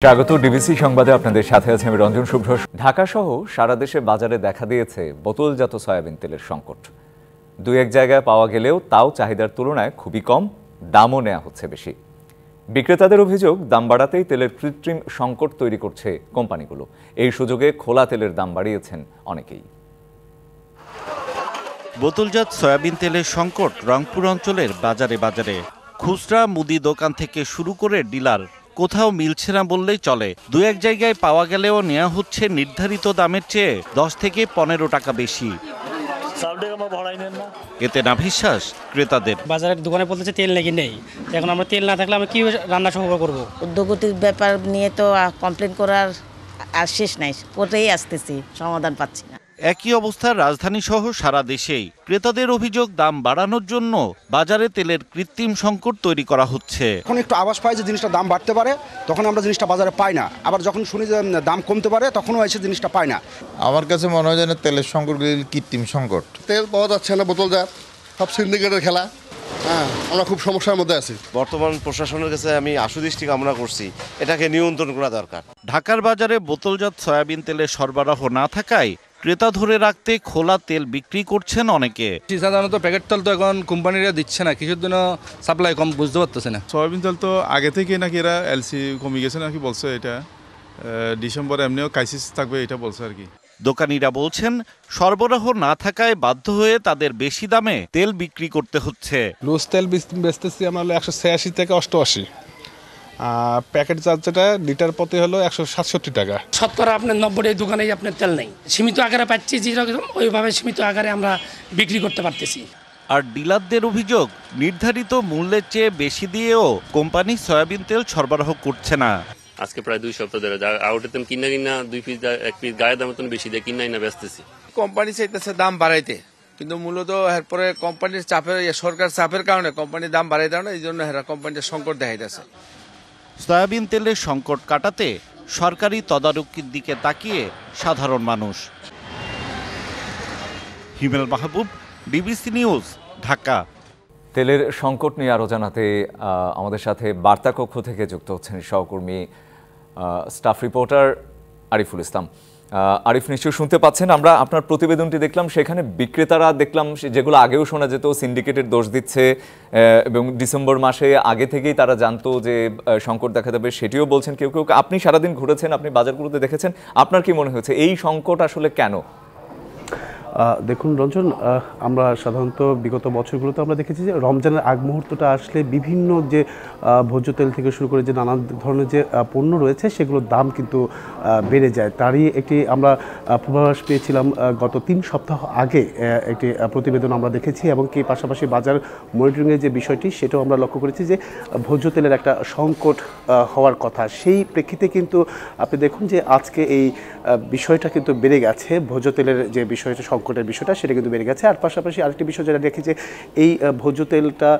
স্বাগত ডিবিসি সংবাদে আপনাদের সাথে আছে আমি রঞ্জন শুভ্র। ঢাকা সহ সারা দেশে বাজারে দেখা দিয়েছে বোতলজাত সয়াবিন তেলের সংকট। দুই এক জায়গায় পাওয়া গেলেও তাও চাহিদার তুলনায় খুবই কম, দামও নেওয়া হচ্ছে বেশি। বিক্রেতাদের অভিযোগ, দাম বাড়াতেই তেলের কৃত্রিম সংকট তৈরি করছে কোম্পানিগুলো। এই সুযোগে খোলা তেলের দাম বাড়িয়েছেন অনেকেই। বোতলজাত সয়াবিন তেলের সংকট রংপুর অঞ্চলের বাজারে বাজারে। খুচরা মুদি দোকান থেকে শুরু করে ডিলার, কোথাও মিলছে না বললেই চলে। দু এক জায়গায় পাওয়া গেলেও নেওয়া হচ্ছে নির্ধারিত দামের চেয়ে 10 থেকে 15 টাকা বেশি। এতে না বিশ্বাস ক্রেতাদের। বাজারের দোকানে বলতেছে তেল নাকি নেই, এখন আমরা তেল না থাকলে আমরা কি রান্না সহকার করবো? উদ্যোগতির ব্যাপার নিয়ে তো কমপ্লেন করার আর শেষ নাই, কোর্টেই আসতেছি, সমাধান পাচ্ছি না। একই অবস্থা রাজধানী সহ সারা দেশেই। ক্রেতাদের অভিযোগ, দাম বাড়ানোর জন্য বাজারে তেলের কৃত্রিম সংকট তৈরি করা হচ্ছে। এখন একটু আভাস পাই যে জিনিসটা দাম বাড়তে পারে, তখন আমরা জিনিসটা বাজারে পাই না। আবার যখন শুনি যে দাম কমতে পারে, তখনও এসে জিনিসটা পাই না। আমার কাছে মনে হয় যেন তেলের সংকট কৃত্রিম সংকট। তেল পাওয়া যাচ্ছে না, বোতলজাত, সব সিন্ডিকেটের খেলা। আমরা খুব সমস্যার মধ্যে আছি। বর্তমান প্রশাসনের কাছে আমি আশুদৃষ্টি কামনা করছি, এটাকে নিয়ন্ত্রণ করা দরকার। ঢাকার বাজারে বোতলজাত সয়াবিন তেলের সরবরাহ না থাকায় ক্রেতা ধরে রাখতে খোলা তেল বিক্রি করছেন অনেকে। সাধারণত প্যাকেট তেল তো এখন কোম্পানিরা দিচ্ছে না, কিছুর জন্য সাপ্লাই কম, বুঝতে পারতেছে না। সয়াবিন তেল তো আগে থেকে নাকি এরা এলসি কমে গেছে নাকি বলছে, এটা ডিসেম্বর এমনিও ক্রাইসিস থাকবে এটা বলছে আর কি। দোকানিরা বলছেন, সরবরাহ না থাকায় বাধ্য হয়ে তাদের বেশি দামে তেল বিক্রি করতে হচ্ছে। লুজ তেল বেচতেছি আমরা 186 থেকে 88, প্যাকেট চার্জ যেটা লিটার প্রতি হলো 167 টাকা। শতকরা আপনার 90 দোকানেই আপনার তেল নেই, সীমিত আকারে পাচ্ছি, যেরকম ওইভাবে সীমিত আকারে আমরা বিক্রি করতে পারতেছি। আর ডিলারদের অভিযোগ, নির্ধারিত মূল্যের চেয়ে বেশি দিয়েও কোম্পানি সয়াবিন তেল সরবরাহ করছে না। আজকে প্রায় 2 সপ্তাহ ধরে আউটের দাম কিনা 2 পিস 1 পিস গায়ের দাম বেশি দিয়ে কিনা বেচতেছি। কোম্পানি চাইতেছে দাম বাড়াইতে, কিন্তু মূলত এরপরে কোম্পানির চাপের, সরকার চাপের কারণে কোম্পানির দাম বাড়াই দেয় না, এই জন্য কোম্পানির সংকট দেখাইতেছে। সয়াবিন তেলের সংকট কাটাতে সরকারি তদারকির দিকে তাকিয়ে সাধারণ মানুষ। হিমেল মাহবুব, ডিবিসি নিউজ, ঢাকা। তেলের সংকট নিয়ে আরও জানাতে আমাদের সাথে বার্তা কক্ষ থেকে যুক্ত হচ্ছেন সহকর্মী স্টাফ রিপোর্টার আরিফুল ইসলাম। আরিফ, নিশ্চয়ই শুনতে পাচ্ছেন। আমরা আপনার প্রতিবেদনটি দেখলাম, সেখানে বিক্রেতারা দেখলাম যেগুলো আগেও শোনা যেত সিন্ডিকেটের দোষ দিচ্ছে, এবং ডিসেম্বর মাসে আগে থেকেই তারা জানতো যে সংকট দেখা দেবে, সেটিও বলছেন কেউ কেউ। আপনি সারাদিন ঘুরেছেন, আপনি বাজারগুলোতে দেখেছেন, আপনার কি মনে হয়েছে এই সংকট আসলে কেন? দেখুন রঞ্জন, আমরা সাধারণত বিগত বছরগুলোতে আমরা দেখেছি যে রমজানের আগ মুহূর্তটা আসলে বিভিন্ন যে ভোজ্য তেল থেকে শুরু করে যে নানা ধরনের যে পণ্য রয়েছে সেগুলোর দাম কিন্তু বেড়ে যায়। তারই একটি আমরা পূর্বাভাস পেয়েছিলাম গত 3 সপ্তাহ আগে, একটি প্রতিবেদন আমরা দেখেছি, এবং কি পাশাপাশি বাজার মনিটরিংয়ের যে বিষয়টি সেটাও আমরা লক্ষ্য করেছি যে ভোজ্য তেলের একটা সংকট হওয়ার কথা। সেই প্রেক্ষিতে কিন্তু আপনি দেখুন যে আজকে এই বিষয়টা কিন্তু বেড়ে গেছে, ভোজ্য তেলের যে বিষয়টা সংকটের বিষয়টা সেটা কিন্তু বেড়ে গেছে। আর পাশাপাশি আরেকটি বিষয় যেটা দেখি যে এই ভোজ্য তেলটা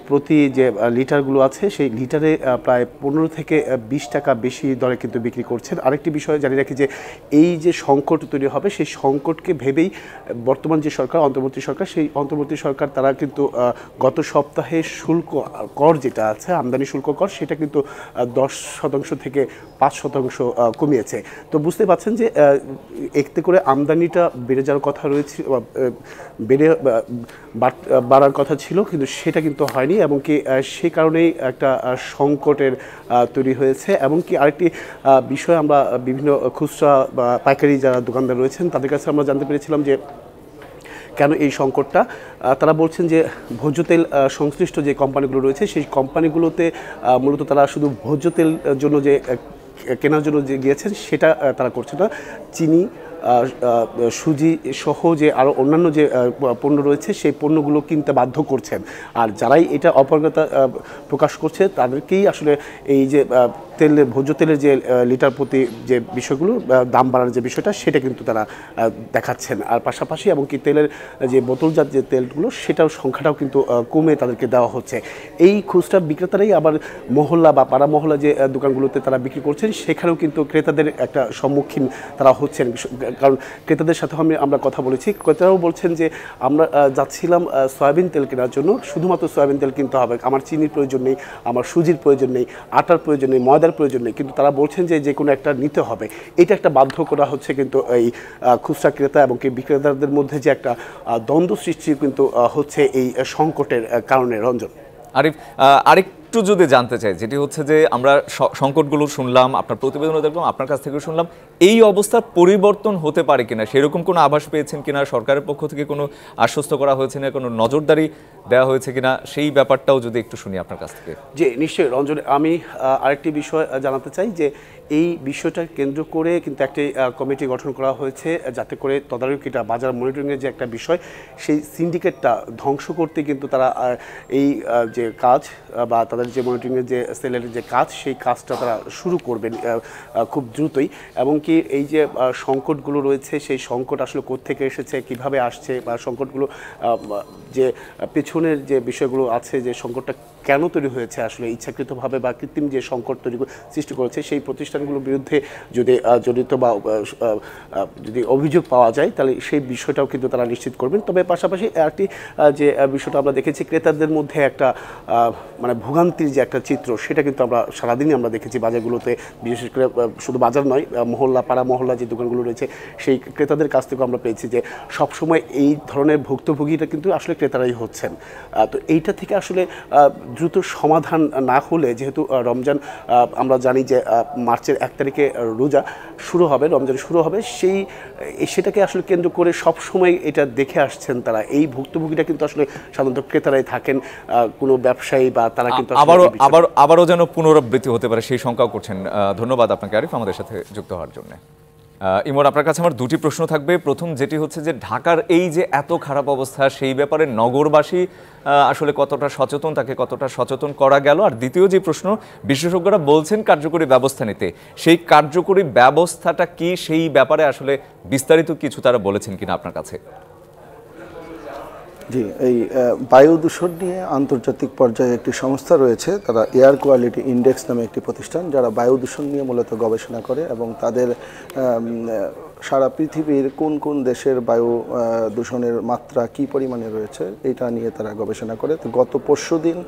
প্রতি যে লিটারগুলো আছে সেই লিটারে প্রায় 15 থেকে 20 টাকা বেশি দরে কিন্তু বিক্রি করছেন। আরেকটি বিষয় জানিয়ে রাখি যে এই যে সংকট তৈরি হবে সেই সংকটকে ভেবেই বর্তমান যে সরকার, অন্তর্বর্তী সরকার, সেই অন্তর্বর্তী সরকার তারা কিন্তু গত সপ্তাহে শুল্ক কর যেটা আছে, আমদানি শুল্ক কর, সেটা কিন্তু 10% থেকে 5% কমিয়েছে। তো বুঝতে পারছেন যে এতে করে আমদানিটা বেড়ে যাওয়ার কথা রয়েছে, বাড়ার কথা ছিল, কিন্তু সেটা কিন্তু হয়নি, এবং কি সে কারণেই একটা সংকটের তৈরি হয়েছে। এবং কি আরেকটি বিষয়, আমরা বিভিন্ন খুচরা বা পাইকারি যারা দোকানদার রয়েছেন তাদের কাছে আমরা জানতে পেরেছিলাম যে কেন এই সংকটটা। তারা বলছেন যে ভোজ্য তেল সংশ্লিষ্ট যে কোম্পানিগুলো রয়েছে সেই কোম্পানিগুলোতে মূলত তারা শুধু ভোজ্য তেল জন্য যে কেনার জন্য যে গিয়েছেন সেটা তারা করছে না, চিনি, সুজি সহ যে আরও অন্যান্য যে পণ্য রয়েছে সেই পণ্যগুলো কিনতে বাধ্য করছেন। আর যারাই এটা অপারগতা প্রকাশ করছে তাদেরকেই আসলে এই যে তেলের, ভোজ্য তেলের যে লিটার প্রতি যে বিষয়গুলো দাম বাড়ানোর যে বিষয়টা সেটা কিন্তু তারা দেখাচ্ছেন। আর পাশাপাশি এবং কি তেলের যে বোতলজাত যে তেলগুলো সেটার সংখ্যাটাও কিন্তু কমে তাদেরকে দেওয়া হচ্ছে। এই খুচরা বিক্রেতারাই আবার মহল্লা বা পাড়া মহল্লা যে দোকানগুলোতে তারা বিক্রি করছেন সেখানেও কিন্তু ক্রেতাদের একটা সম্মুখীন তারা হচ্ছেন। কারণ ক্রেতাদের সাথে আমরা কথা বলেছি, ক্রেতারাও বলছেন যে আমরা যাচ্ছিলাম সয়াবিন তেল কেনার জন্য, শুধুমাত্র সয়াবিন তেল কিনতে হবে, আমার চিনির প্রয়োজন নেই, আমার সুজির প্রয়োজন নেই, আটার প্রয়োজন নেই, ময়দার প্রয়োজন নেই, কিন্তু তারা বলছেন যে কোনো একটা নিতে হবে। এটা একটা বাধ্য করা হচ্ছে কিন্তু এই খুচরা ক্রেতা এবং কি বিক্রেতাদের মধ্যে যে একটা দ্বন্দ্ব সৃষ্টি কিন্তু হচ্ছে এই সংকটের কারণে। রঞ্জন, আরিফ, আরেকটু যদি জানতে চাই, যেটি হচ্ছে যে আমরা সংকটগুলো শুনলাম, আপনার প্রতিবেদনও দেখলাম, আপনার কাছ থেকে শুনলাম, এই অবস্থার পরিবর্তন হতে পারে কিনা, সেরকম কোনো আভাস পেয়েছেন কিনা, সরকারের পক্ষ থেকে কোনো আশ্বস্ত করা হয়েছে না, কোনো নজরদারি দেওয়া হয়েছে কিনা, সেই ব্যাপারটাও যদি একটু শুনি আপনার কাছ থেকে। জি নিশ্চয়ই রঞ্জন, আমি আরেকটি বিষয় জানাতে চাই যে এই বিষয়টা কেন্দ্র করে কিন্তু একটি কমিটি গঠন করা হয়েছে, যাতে করে তদারকিটা, বাজার মনিটরিংয়ের যে একটা বিষয়, সেই সিন্ডিকেটটা ধ্বংস করতে কিন্তু তারা এই যে কাজ বা তাদের যে মনিটরিংয়ের যে সেলের যে কাজ, সেই কাজটা তারা শুরু করবেন খুব দ্রুতই। এবং কি এই যে সংকটগুলো রয়েছে, সেই সংকট আসলে কোত্থেকে এসেছে, কিভাবে আসছে, বা সংকটগুলো যে পেছনের যে বিষয়গুলো আছে, যে সংকটটা কেন তৈরি হয়েছে আসলে ইচ্ছাকৃতভাবে বা কৃত্রিম যে সংকট সৃষ্টি করেছে, সেই প্রতিষ্ঠানগুলোর বিরুদ্ধে যদি জড়িত বা যদি অভিযোগ পাওয়া যায়, তাহলে সেই বিষয়টাও কিন্তু তারা নিশ্চিত করবেন। তবে পাশাপাশি একটি যে বিষয়টা আমরা দেখেছি, ক্রেতাদের মধ্যে একটা মানে ভোগান্তির যে একটা চিত্র, সেটা কিন্তু আমরা সারাদিনই আমরা দেখেছি বাজারগুলোতে, বিশেষ করে শুধু বাজার নয়, মহল্লা, পাড়া মহল্লা যে দোকানগুলো রয়েছে, সেই ক্রেতাদের কাছ থেকেও আমরা পেয়েছি যে সবসময় এই ধরনের ভুক্তভোগীটা কিন্তু আসলে ক্রেতারাই হচ্ছেন। তো এইটা থেকে আসলে দ্রুত সমাধান না হলে, যেহেতু রমজান আমরা জানি যে মার্চের 1 তারিখে রোজা শুরু হবে, রমজান শুরু হবে, সেটাকে আসলে কেন্দ্র করে সবসময় এটা দেখে আসছেন তারা। এই ভুক্তভোগীটা কিন্তু আসলে সাধারণত ক্রেতারাই থাকেন, কোনো ব্যবসায়ী বা তারা কিন্তু আবারও যেন পুনরাবৃত্তি হতে পারে সেই শঙ্কাও করছেন। ধন্যবাদ আপনাকে আরিফ আমাদের সাথে যুক্ত হওয়ার জন্য। ইমন, আপনার কাছে আমার দুটি প্রশ্ন থাকবে। প্রথম যেটি হচ্ছে যে ঢাকার এই যে এত খারাপ অবস্থা, সেই ব্যাপারে নগরবাসী আসলে কতটা সচেতন, তাকে কতটা সচেতন করা গেল? আর দ্বিতীয় যে প্রশ্ন, বিশেষজ্ঞরা বলছেন কার্যকরী ব্যবস্থা নিতে, সেই কার্যকরী ব্যবস্থাটা কি, সেই ব্যাপারে আসলে বিস্তারিত কিছু তারা বলেছেন কিনা আপনার কাছে? জি, এই বায়ু দূষণ নিয়ে আন্তর্জাতিক পর্যায়ে একটি সংস্থা রয়েছে, তারা এয়ার কোয়ালিটি ইন্ডেক্স নামে একটি প্রতিষ্ঠান, যারা বায়ু দূষণ নিয়ে মূলত গবেষণা করে এবং তাদের সারা পৃথিবীর কোন কোন দেশের বায়ু দূষণের মাত্রা কি পরিমাণে রয়েছে এটা নিয়ে তারা গবেষণা করে। তো গত পরশুদিন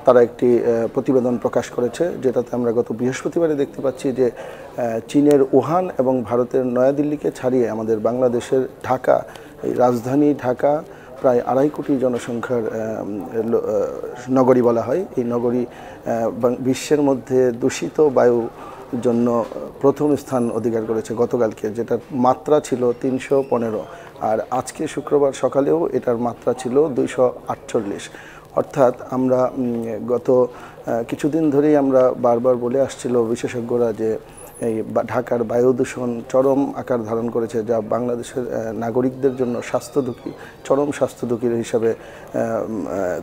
তারা একটি প্রতিবেদন প্রকাশ করেছে, যেটাতে আমরা গত বৃহস্পতিবারে দেখতে পাচ্ছি যে চীনের উহান এবং ভারতের নয়াদিল্লিকে ছাড়িয়ে আমাদের বাংলাদেশের ঢাকা, এই রাজধানী ঢাকা প্রায় 2.5 কোটি জনসংখ্যার নগরী বলা হয়। এই নগরী বিশ্বের মধ্যে দূষিত বায়ু জন্য প্রথম স্থান অধিকার করেছে গতকালকে, যেটার মাত্রা ছিল 315, আর আজকে শুক্রবার সকালেও এটার মাত্রা ছিল 248। অর্থাৎ আমরা গত কিছুদিন ধরেই আমরা বারবার বলে আসছিল বিশেষজ্ঞরা যে এই ঢাকার বায়ু দূষণ চরম আকার ধারণ করেছে, যা বাংলাদেশের নাগরিকদের জন্য স্বাস্থ্য ঝুঁকি, চরম স্বাস্থ্য ঝুঁকির হিসাবে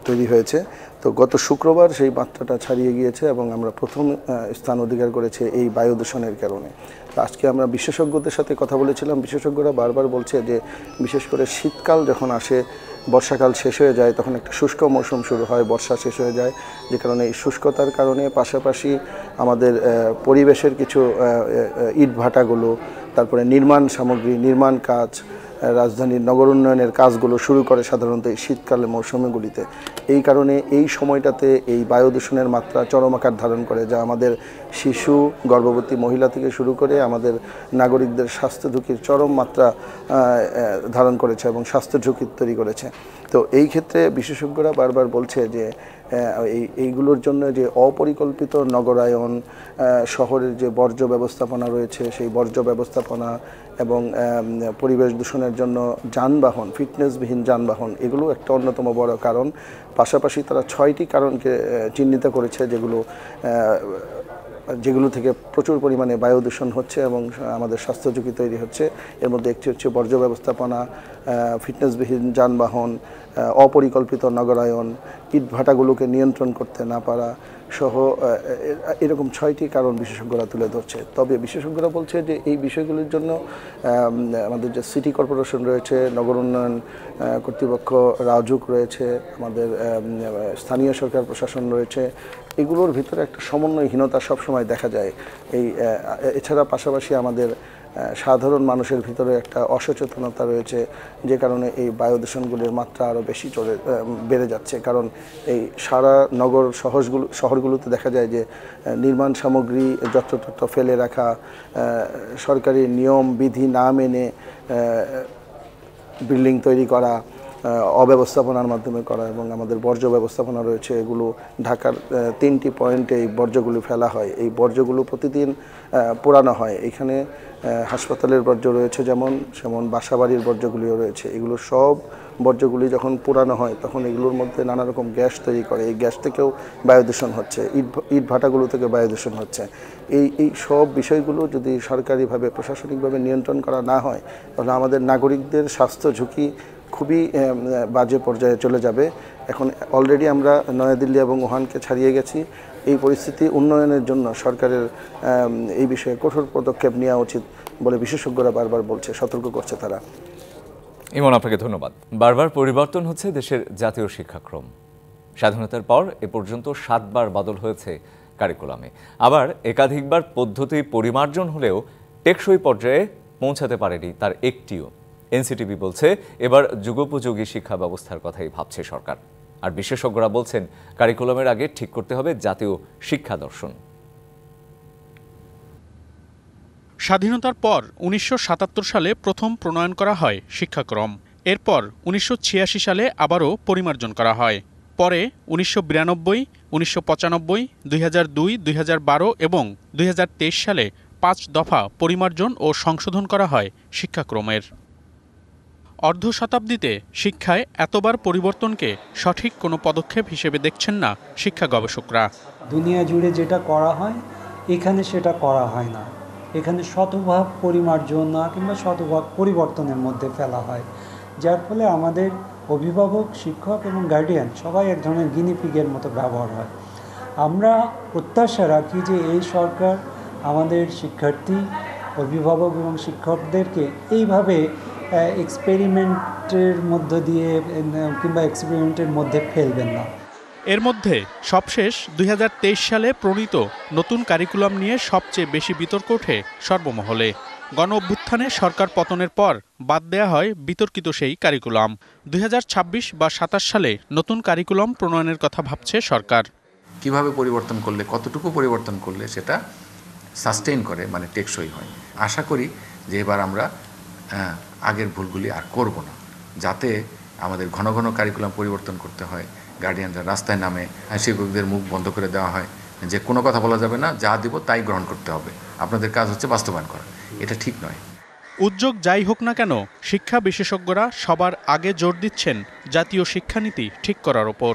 তৈরি হয়েছে। তো গত শুক্রবার সেই মাত্রাটা ছাড়িয়ে গিয়েছে এবং আমরা প্রথম স্থান অধিকার করেছে এই বায়ু দূষণের কারণে। তো আজকে আমরা বিশেষজ্ঞদের সাথে কথা বলেছিলাম, বিশেষজ্ঞরা বারবার বলছে যে বিশেষ করে শীতকাল যখন আসে, বর্ষাকাল শেষ হয়ে যায়, তখন একটা শুষ্ক মৌসুম শুরু হয়, বর্ষা শেষ হয়ে যায়, যে কারণে এই শুষ্কতার কারণে পাশাপাশি আমাদের পরিবেশের কিছু ইটভাটাগুলো, তারপরে নির্মাণ সামগ্রী, নির্মাণ কাজ, রাজধানীর নগর উন্নয়নের কাজগুলো শুরু করে সাধারণত এই শীতকালের মৌসুমগুলিতে। এই কারণে এই সময়টাতে এই বায়ু দূষণের মাত্রা চরম আকার ধারণ করে, যা আমাদের শিশু, গর্ভবতী মহিলা থেকে শুরু করে আমাদের নাগরিকদের স্বাস্থ্য ঝুঁকির চরম মাত্রা ধারণ করেছে এবং স্বাস্থ্য ঝুঁকি তৈরি করেছে। তো এই ক্ষেত্রে বিশেষজ্ঞরা বারবার বলছে যে এইগুলোর জন্য যে অপরিকল্পিত নগরায়ন, শহরের যে বর্জ্য ব্যবস্থাপনা রয়েছে, সেই বর্জ্য ব্যবস্থাপনা এবং পরিবেশ দূষণের জন্য যানবাহন, ফিটনেসবিহীন যানবাহন, এগুলো একটা অন্যতম বড় কারণ। পাশাপাশি তারা 6টি কারণকে চিহ্নিত করেছে যেগুলো থেকে প্রচুর পরিমাণে বায়ু দূষণ হচ্ছে এবং আমাদের স্বাস্থ্য ঝুঁকি তৈরি হচ্ছে। এর মধ্যে একটি হচ্ছে বর্জ্য ব্যবস্থাপনা, ফিটনেসবিহীন যানবাহন, অপরিকল্পিত নগরায়ন, ইটভাটাগুলোকে নিয়ন্ত্রণ করতে না পারা সহ এরকম 6টি কারণ বিশেষজ্ঞরা তুলে ধরছে। তবে বিশেষজ্ঞরা বলছে যে এই বিষয়গুলির জন্য আমাদের যে সিটি কর্পোরেশন রয়েছে, নগর উন্নয়ন কর্তৃপক্ষ, রাজুক রয়েছে, আমাদের স্থানীয় সরকার প্রশাসন রয়েছে, এগুলোর ভিতরে একটা সমন্বয়হীনতা সবসময় দেখা যায়। এছাড়া পাশাপাশি আমাদের সাধারণ মানুষের ভিতরে একটা অসচেতনতা রয়েছে, যে কারণে এই বায়ু দূষণগুলির মাত্রা আরও বেশি বেড়ে যাচ্ছে। কারণ এই সারা নগর শহরগুলোতে দেখা যায় যে নির্মাণ সামগ্রী যত্রতত্র ফেলে রাখা, সরকারি নিয়ম বিধি না মেনে বিল্ডিং তৈরি করা, অব্যবস্থাপনার মাধ্যমে করা, এবং আমাদের বর্জ্য ব্যবস্থাপনা রয়েছে, এগুলো ঢাকার 3টি পয়েন্টে এই বর্জ্যগুলো ফেলা হয়। এই বর্জ্যগুলো প্রতিদিন পোড়ানো হয়। এখানে হাসপাতালের বর্জ্য রয়েছে যেমন বাসাবাড়ির বর্জ্যগুলিও রয়েছে। এগুলো সব বর্জ্যগুলি যখন পোড়ানো হয় তখন এগুলোর মধ্যে নানা রকম গ্যাস তৈরি করে। এই গ্যাস থেকেও বায়ু দূষণ হচ্ছে, ইট ভাটাগুলো থেকে বায়ু দূষণ হচ্ছে। এই সব বিষয়গুলো যদি সরকারিভাবে প্রশাসনিকভাবে নিয়ন্ত্রণ করা না হয় তাহলে আমাদের নাগরিকদের স্বাস্থ্য ঝুঁকি খুবই বাজে পর্যায়ে চলে যাবে। এখন অলরেডি আমরা নয়াদিল্লি এবং ওহানকে ছাড়িয়ে গেছি। এই পরিস্থিতি উন্নয়নের জন্য সরকারের এই বিষয়ে কঠোর পদক্ষেপ নেওয়া উচিত বলে বিশেষজ্ঞরা বারবার বলছে, সতর্ক করছে তারা। ইমন, আপনাকে ধন্যবাদ। বারবার পরিবর্তন হচ্ছে দেশের জাতীয় শিক্ষাক্রম। স্বাধীনতার পর এ পর্যন্ত 7 বার বদল হয়েছে কারিকুলামে। আবার একাধিকবার পদ্ধতি পরিমার্জন হলেও টেকসই পর্যায়ে পৌঁছাতে পারেনি তার একটিও। এনসিটিবি বলছে এবার যুগোপযোগী শিক্ষা ব্যবস্থার কথাই ভাবছে সরকার। আর বিশেষজ্ঞরা বলছেন কারিকুলামের আগে ঠিক করতে হবে জাতীয় শিক্ষা দর্শন। স্বাধীনতার পর 1977 সালে প্রথম প্রণয়ন করা হয় শিক্ষাক্রম। এরপর 1986 সালে আবারও পরিমার্জন করা হয়। পরে 1992, 1995, 2002, 2012 এবং 2023 সালে 5 দফা পরিমার্জন ও সংশোধন করা হয় শিক্ষাক্রমের। অর্ধ শতাব্দীতে শিক্ষায় এতবার পরিবর্তনকে সঠিক কোনো পদক্ষেপ হিসেবে দেখছেন না শিক্ষা গবেষকরা। দুনিয়া জুড়ে যেটা করা হয় এখানে সেটা করা হয় না। এখানে শতভাগ পরিমার্জন না কিংবা শতভাগ পরিবর্তনের মধ্যে ফেলা হয়, যার ফলে আমাদের অভিভাবক, শিক্ষক এবং গার্ডিয়ান সবাই এক ধরনের গিনিপিগের মতো ব্যবহার হয়। আমরা প্রত্যাশা রাখি যে এই সরকার আমাদের শিক্ষার্থী, অভিভাবক এবং শিক্ষকদেরকে এইভাবে এক্সপেরিমেন্টের মধ্য দিয়ে কিংবা এক্সপেরিমেন্টের মধ্যে ফেলবেন না। এর মধ্যে সবশেষ 2023 সালে প্রণীত নতুন কারিকুলাম নিয়ে সবচেয়ে বেশি বিতর্ক ওঠে সর্বমহলে। গণ অভ্যুত্থানে সরকার পতনের পর বাদ দেয়া হয় বিতর্কিত সেই কারিকুলাম। 2026 বা 27 সালে নতুন কারিকুলাম প্রণয়নের কথা ভাবছে সরকার। কিভাবে পরিবর্তন করলে, কতটুকু পরিবর্তন করলে সেটা সাস্টেইন করে, মানে টেকসই হয়। আশা করি যে এবার আমরা আগের ভুলগুলি আর করব না, যাতে আমাদের ঘন ঘন কারিকুলাম পরিবর্তন করতে হয়, গার্ডিয়ানরা রাস্তায় নামে, শিক্ষকদের মুখ বন্ধ করে দেওয়া হয় যে কোনো কথা বলা যাবে না, যা দিব তাই গ্রহণ করতে হবে, আপনাদের কাজ হচ্ছে বাস্তবায়ন করা। এটা ঠিক নয়। উদ্যোগ যাই হোক না কেন, শিক্ষা বিশেষজ্ঞরা সবার আগে জোর দিচ্ছেন জাতীয় শিক্ষানীতি ঠিক করার ওপর।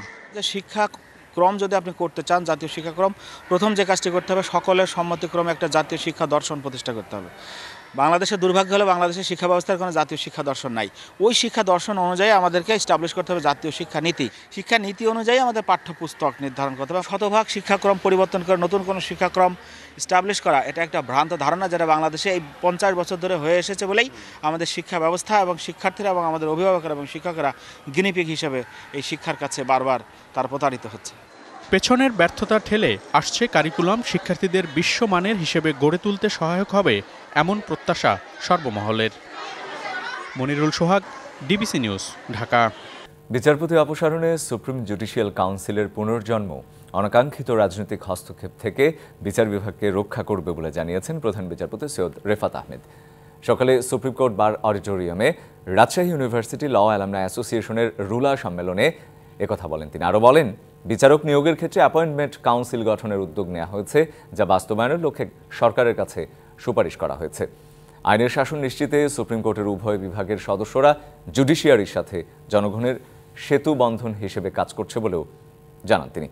শিক্ষাক্রম যদি আপনি করতে চান, জাতীয় শিক্ষাক্রম, প্রথম যে কাজটি করতে হবে সকলের সম্মতিক্রমে একটা জাতীয় শিক্ষা দর্শন প্রতিষ্ঠা করতে হবে। বাংলাদেশের দুর্ভাগ্য হলে বাংলাদেশের শিক্ষা ব্যবস্থার কোনো জাতীয় শিক্ষা দর্শন নাই। ওই শিক্ষা দর্শন অনুযায়ী আমাদেরকে এস্টাবলিশ করতে হবে জাতীয় শিক্ষানীতি। শিক্ষানীতি অনুযায়ী আমাদের পাঠ্যপুস্তক নির্ধারণ করতে হবে। শতভাগ শিক্ষাক্রম পরিবর্তন করে নতুন কোনো শিক্ষাক্রম এস্টাবলিশ করা, এটা একটা ভ্রান্ত ধারণা, যেটা বাংলাদেশে এই 50 বছর ধরে হয়ে এসেছে বলেই আমাদের শিক্ষা ব্যবস্থা এবং শিক্ষার্থীরা এবং আমাদের অভিভাবকরা এবং শিক্ষকরা গিনিপিগ হিসেবে এই শিক্ষার কাছে বারবার তার প্রতারিত হচ্ছে। পেছনের ব্যর্থতা ঠেলে আসছে কারিকুলাম শিক্ষার্থীদের বিশ্বমানের হিসেবে গড়ে তুলতে সহায়ক হবে এমন প্রত্যাশা সর্বমহলের। মনিরুল সোহাগ, ডিবিসি নিউজ, ঢাকা। বিচারপতি অপসারণে সুপ্রিম জুডিশিয়াল কাউন্সিলের পুনর্জন্ম অনাকাঙ্ক্ষিত রাজনৈতিক হস্তক্ষেপ থেকে বিচার বিভাগকে রক্ষা করবে বলে জানিয়েছেন প্রধান বিচারপতি সৈয়দ রেফাত আহমেদ। সকালে সুপ্রিম কোর্ট বার অডিটোরিয়ামে রাজশাহী ইউনিভার্সিটি ল অ্যালামনাই অ্যাসোসিয়েশনের রুলা সম্মেলনে একথা বলেন তিনি। আরও বলেন, বিচারক নিয়োগের ক্ষেত্রে অ্যাপয়েন্টমেন্ট কাউন্সিল গঠনের উদ্যোগ নেওয়া হয়েছে, যা বাস্তবায়নের লক্ষ্যে সরকারের কাছে সুপারিশ করা হয়েছে। আইনের শাসন নিশ্চিতে সুপ্রিম কোর্টের উভয় বিভাগের সদস্যরা জুডিশিয়ারির সাথে জনগণের সেতু বন্ধন হিসেবে কাজ করছে বলেও জানান তিনি।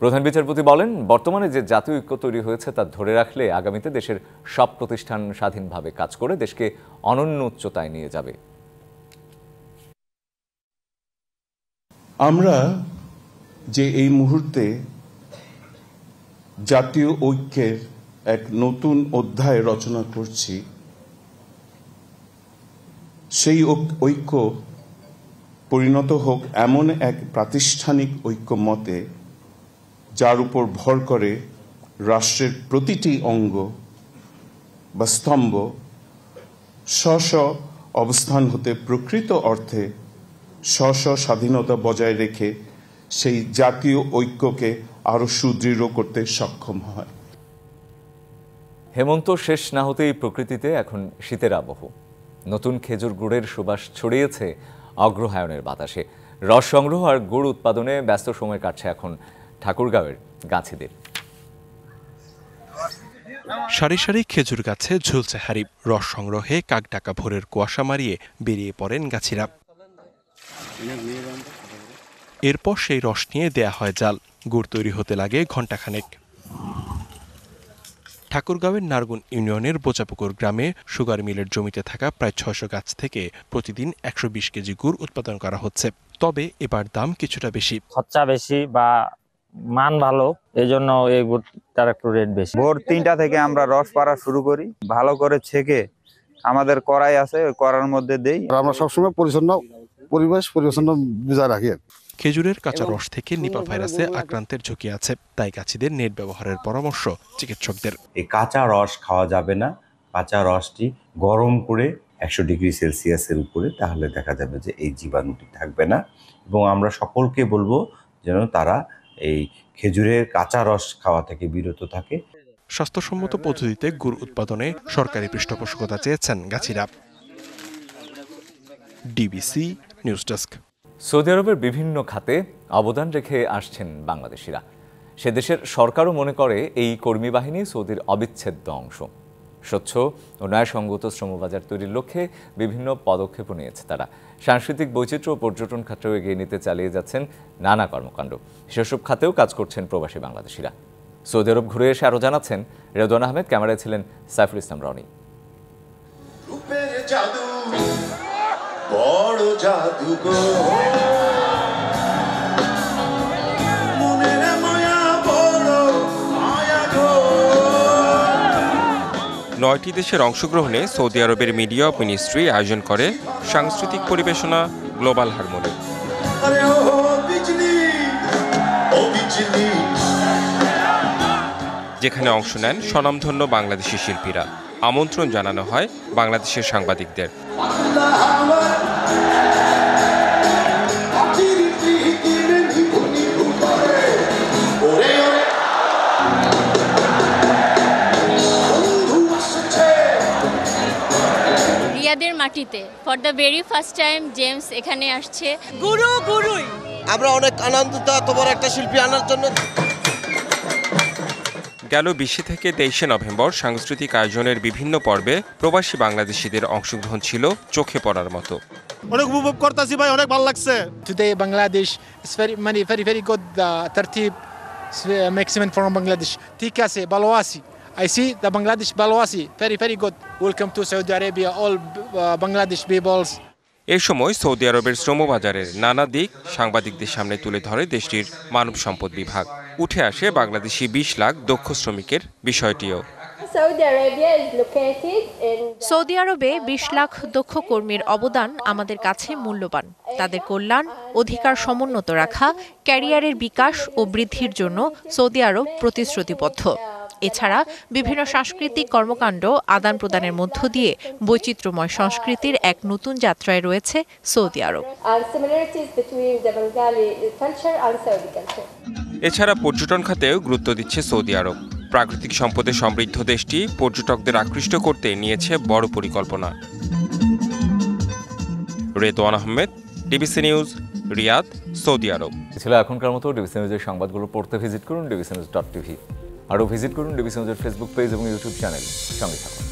প্রধান বিচারপতি বলেন, বর্তমানে যে জাতীয় ঐক্য তৈরি হয়েছে তা ধরে রাখলে আগামীতে দেশের সব প্রতিষ্ঠান স্বাধীনভাবে কাজ করে দেশকে অনন্য উচ্চতায় নিয়ে যাবে। আমরা যে এই মুহূর্তে জাতীয় ঐক্যের এক নতুন অধ্যায় রচনা করছি, সেই ঐক্য পরিণত হোক এমন এক প্রাতিষ্ঠানিক ঐক্যমতে যার উপর ভর করে রাষ্ট্রের প্রতিটি অঙ্গ বা স্তম্ভ স্ব অবস্থান হতে প্রকৃত অর্থে স্ব স্বাধীনতা বজায় রেখে সেই জাতীয় ঐক্যকে আরো সুদৃঢ় করতে সক্ষম হয়। হেমন্ত শেষ না হতেই প্রকৃতিতে এখন শীতের আবহ। নতুন খেজুর গুড়ের সুবাস ছড়িয়েছে অগ্রহায়ণের বাতাসে। রস সংগ্রহ আর গুড় উৎপাদনে ব্যস্ত সময় কাটছে এখন ঠাকুরগাঁওয়ের গাছিদের। সারি সারি খেজুর গাছে ঝুলছে হাড়ি। রস সংগ্রহে কাকডাকা ভোরের কুয়াশা মারিয়ে বেরিয়ে পড়েন গাছিরা। এরপর সেই রস নিয়ে দেয়া হয় জাল। গুড় তৈরি হতে লাগে ঘণ্টাখানেক। ঠাকুরগাঁওয়ের নারগুন ইউনিয়নের বোচাপুকুর গ্রামে সুগার মিলের জমিতে থাকা প্রায় ৬০০ গাছ থেকে প্রতিদিন ১২০ কেজি গুড় উৎপাদন করা হচ্ছে। তবে এবার দাম কিছুটা বেশি। খরচা বেশি বা মান ভালো, এই জন্য এই গুড়টার একটু রেট বেশি। ভোর ৩টা থেকে আমরা রস পাড়া শুরু করি, ভালো করে ছেঁকে আমাদের কড়াই আছে, ওই কড়ার মধ্যে দেই। আমরা সবসময় পরিচ্ছন্ন বজায় রাখি। খেজুরের কাঁচা রস থেকে নিপা ভাইরাসে আক্রান্তের ঝুঁকি আছে, তাই গাছিদের নেট ব্যবহারের পরামর্শ চিকিৎসকদের। এই কাঁচা রস খাওয়া যাবে না। কাঁচা রসটি গরম করে ১০০ ডিগ্রি সেলসিয়াসের উপরে, তাহলে দেখা যাবে যে এই জীবাণুটি থাকবে না। এবং আমরা সকলকে বলবো যেন তারা এই খেজুরের কাঁচা রস খাওয়া থেকে বিরত থাকে। স্বাস্থ্যসম্মত পদ্ধতিতে গুড় উৎপাদনে সরকারি পৃষ্ঠপোষকতা চেয়েছেন গাছিরা। DBC news desk. সৌদি আরবের বিভিন্ন খাতে অবদান রেখে আসছেন বাংলাদেশিরা। সে দেশের সরকারও মনে করে এই কর্মী বাহিনী সৌদির অবিচ্ছেদ্য অংশ। স্বচ্ছ ও ন্যায়সঙ্গত শ্রমবাজার তৈরির লক্ষ্যে বিভিন্ন পদক্ষেপও নিয়েছে তারা। সাংস্কৃতিক বৈচিত্র্য ও পর্যটন খাতেও এগিয়ে নিতে চালিয়ে যাচ্ছেন নানা কর্মকাণ্ড। সেসব খাতেও কাজ করছেন প্রবাসী বাংলাদেশিরা। সৌদি আরব ঘুরে এসে আরও জানাচ্ছেন রেদওয়ান আহমেদ। ক্যামেরায় ছিলেন সাইফুল ইসলাম রনি। বড় জাদুঘর মনের মায়া বড় মায়া গো। ৯টি দেশের অংশগ্রহণে সৌদি আরবের মিডিয়া মিনিস্ট্রি আয়োজন করে সাংস্কৃতিক পরিবেশনা গ্লোবাল হারমোনি। যেখানে অংশ নেন স্বনামধন্য বাংলাদেশি শিল্পীরা। আমন্ত্রণ জানানো হয় বাংলাদেশের সাংবাদিকদের। রিয়াদের মাটিতে for the very first time James এখানে আসছে। গুরুই আমরা অনেক আনন্দিত এত বড় একটা শিল্পী আনার জন্য। গেল ২০ থেকে ২৩ নভেম্বর সাংস্কৃতিক আয়োজনের বিভিন্ন পর্বে প্রবাসী বাংলাদেশিদের অংশগ্রহণ ছিল চোখে পড়ার মতো। অনেক উপভোগ করতেছি ভাই, অনেক ভালো লাগছে। Today Bangladesh is very good তারতিব ম্যাক্সিমাম ফ্রম বাংলাদেশ। ঠিক আছে, ভালো আছি। I see the Bangladesh ভালো আছি, very good. Welcome to Saudi Arabia, all Bangladesh peoples. এ সময় সৌদি আরবের শ্রমবাজারের নানা দিক সাংবাদিকদের সামনে তুলে ধরে দেশটির মানব সম্পদ বিভাগ। উঠে আসে বাংলাদেশি ২০ লাখ দক্ষ শ্রমিকের বিষয়টিও। সৌদি আরবে ২০ লাখ দক্ষ কর্মীর অবদান আমাদের কাছে মূল্যবান। তাদের কল্যাণ, অধিকার সমুন্নত রাখা, ক্যারিয়ারের বিকাশ ও বৃদ্ধির জন্য সৌদি আরব প্রতিশ্রুতিবদ্ধ। এছাড়া বিভিন্ন সাংস্কৃতিক কর্মকাণ্ড আদান প্রদানের মধ্য দিয়ে বৈচিত্র্যময় সংস্কৃতির এক নতুন যাত্রায় রয়েছে সৌদি আরব। এছাড়া পর্যটন খাতেও গুরুত্ব দিচ্ছে সৌদি আরব। প্রাকৃতিক সম্পদে সমৃদ্ধ দেশটি পর্যটকদের আকৃষ্ট করতে নিয়েছে বড় পরিকল্পনা। Redwan Ahmed, DBC news, Riyadh, Saudi Arab. ছিল এখনকার মতো। ডিবিসি নিউজের সংবাদগুলো পড়তে ভিজিট করুন dbcnews.tv। আরও ভিজিট করুন ডিবিসি নিউজের ফেসবুক পেজ এবং ইউটিউব চ্যানেল। সঙ্গে থাকুন।